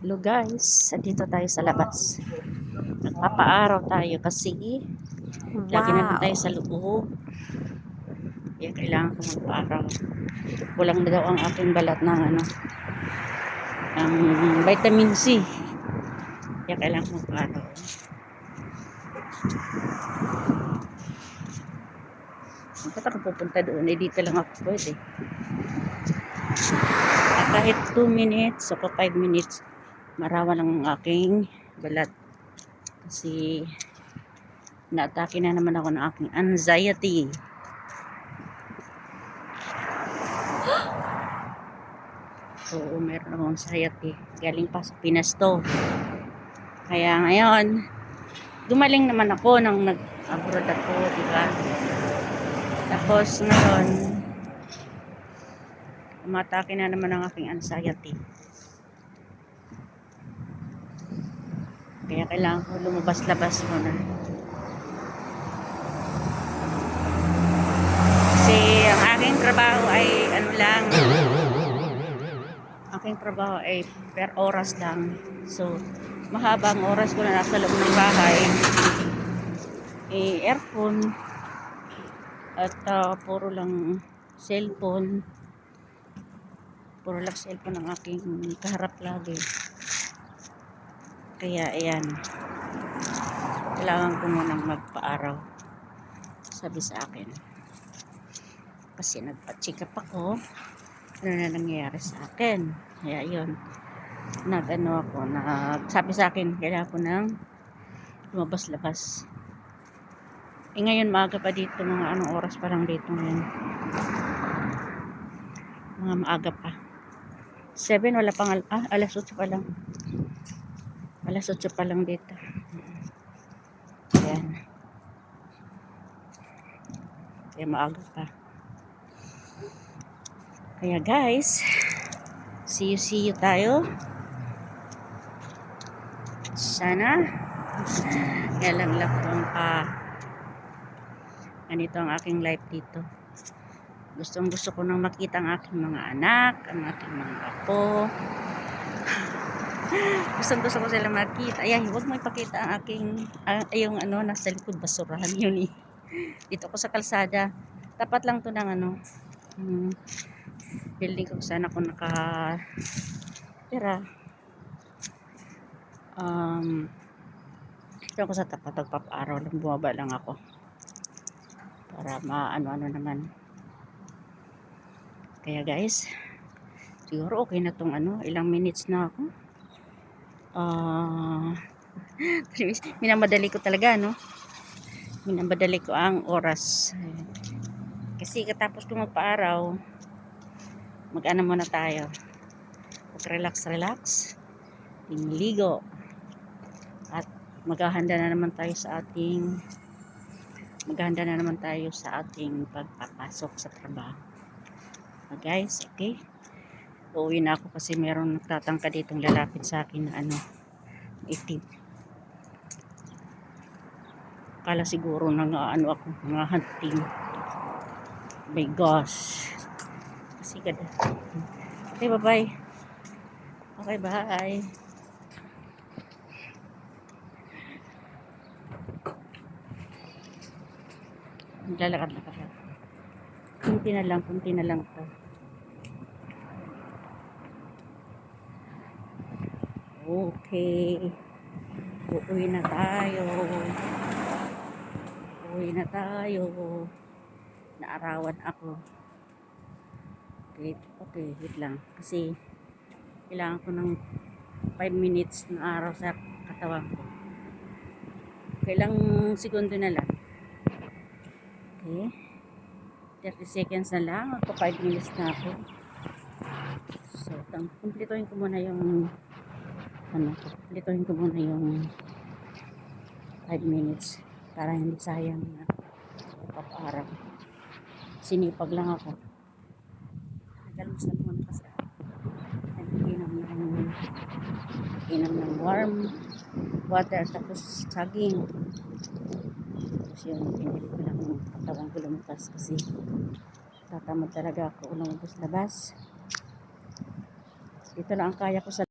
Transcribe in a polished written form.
Hello guys, dito tayo sa labas. Nagpapaaraw tayo kasi lagi na lang tayo sa loob. Kaya kailangan ko magpaaraw. Kulang na daw ang aking balat ng ang vitamin C. Kaya kailangan ko magpaaraw. Bakit ako pupunta doon? Dito lang ako pwede. Kahit 2 minutes o 5 minutes, marawan ang aking balat. Kasi naatake na naman ako ng aking anxiety. Oo, meron akong anxiety. Galing pa sa Pinas to. Kaya ngayon, gumaling naman ako nang nag-abroad ako, diba? Tapos ngayon, umatake na naman ang aking anxiety. Kaya kailangan ko lumabas-labas muna. Kasi ang aking trabaho ay aking trabaho ay per oras lang. So, mahabang oras ko na nasa loob ng bahay. Earphone at puro lang cellphone. Puro lang cellphone ang aking kaharap lagi. Kaya ayan, kailangan ko munang magpaaraw, sabi sa akin. Kasi nagpa-check up ako, ano na nangyayari sa akin. Kaya yun, sabi sa akin, kailangan ko nang lumabas-labas. Ngayon maaga pa dito, mga anong oras pa lang dito ngayon. Mga maaga pa. 7, wala pang, alas 8 pa lang. Alas 8 pa lang dito. Ayan. Kaya maaga pa. Kaya guys, see you tayo. Sana lang ganito ang aking life dito. Gusto ko nang makita ang aking mga anak, ang aking mga apo. Gusto ko sila makita. Ayan, huwag mo ipakita ang aking yung nasa likod basurahan yun eh. Dito ko sa kalsada. Tapat lang to ng building ko, sana ako tira. Dito ako sa tapat, nagpaparaw lang, bumaba lang ako para maano naman. Kaya guys, siguro okay na tong ilang minutes na ako. Minamadali ko talaga, minamadali ko ang oras. Kasi katapos ko magpaaraw, muna tayo. Relax, ligo. At maghahanda na naman tayo sa ating pagpapasok sa trabaho. Guys, okay? Uuwi na ako kasi meron nagtatangka ditong lalapit sa akin na itim. Kala siguro ako, mga hunting. My gosh. Kasi kada. Okay, bye-bye. Okay, bye. Lalakad. Kunti na lang to. Okay. Uuwi na tayo. Naarawan ako. Okay, wait lang. Kasi kailangan ko ng 5 minutes na araw sa katawan ko. Kailang segundo na lang. Okay. 30 seconds na lang. Ako 5 minutes na ako. So, kumplituhin ko muna yung 5 minutes para hindi sayang na pag-araw. Sinipag lang ako. Nagkalmusan muna kasi inom ng warm water tapos saging. Tapos yun, pinili ko lang yung katawan ko lumipas kasi tatamad talaga ako lumabas-labas. Ito lang ang kaya ko sa